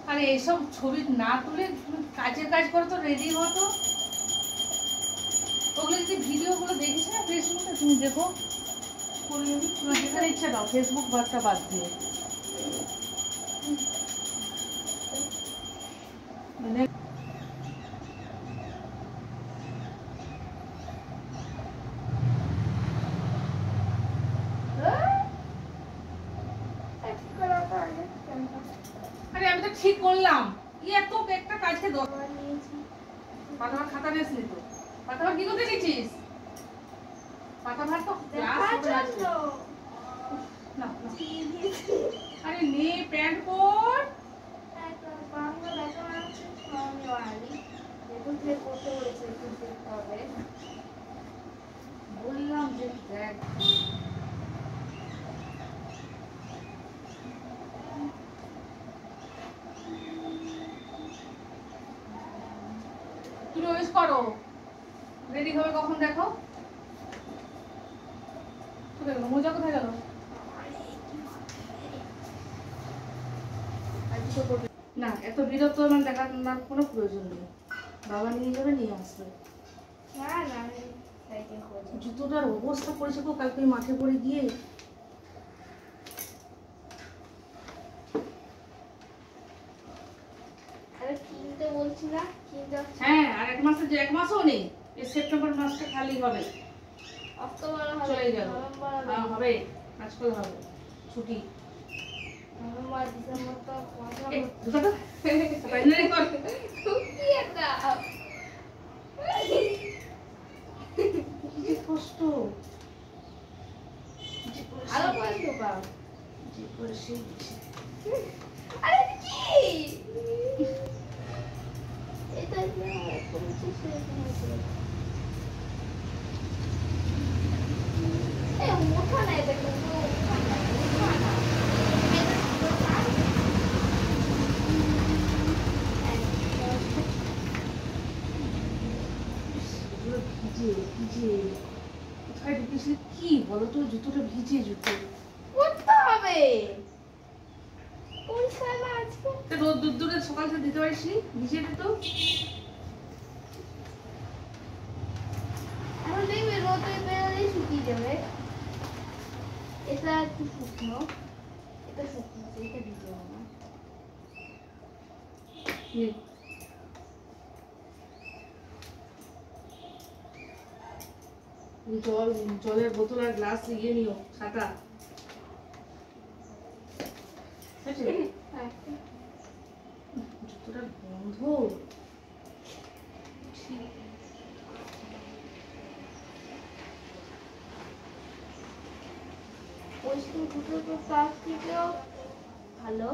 আরে এইসব ছবি না তুলে কাজের কাজ করে তো রেডি হতো। ওগুলো যদি ভিডিওগুলো দেখিস না ফেসবুকে, তুমি দেখো তোমার যেখানে ইচ্ছা দাও, ফেসবুক বাদটা বাদ দিয়ে। মানে আরে আমি তো ঠিক করলাম, এত একটা কাজকে পাতাভার খাতা নিয়েছিলি তো? পাতাভার কি করতে দিচ্ছিস? পাতাভার তো আরে নে প্যান্ট পর। বললাম যে দেখ তুমি ওয়েস্ট করো, রেডি হবে কখন দেখো। মোজা কোথায় গেল? না এত বিরক্ত আমার দেখার কোনো প্রয়োজন নেই, বাবা নিয়ে যাবে নিয়ে আসবে। জুতোটার অবস্থা করেছে গো কালকে মাঠে পড়ে গিয়ে। হ্যাঁ আর এক মাসও নেই, এই সেপ্টেম্বর মাসটা খালি হবে, চলে গেল হবে আজকাল হবে ছুটি। কষ্ট কোথায় ঢুকেছিলে কি বলো তো? জুতোটা ভিজে, জুতো করতে হবে রোদ দূরে সকাল থেকে দিতে পারিস নি, ভিজে দিত। এখন দেখবি রোদে বেরোলেই শুকিয়ে যাবে। এটা একটু শুকনো, এটা শুকনো, এটা দিতে হবে না। জলের বোতল আর গ্লাস নিয়ে নিও, ছাতা। জুতোটার গন্ধ ওই জুতো তো তার থেকেও ভালো।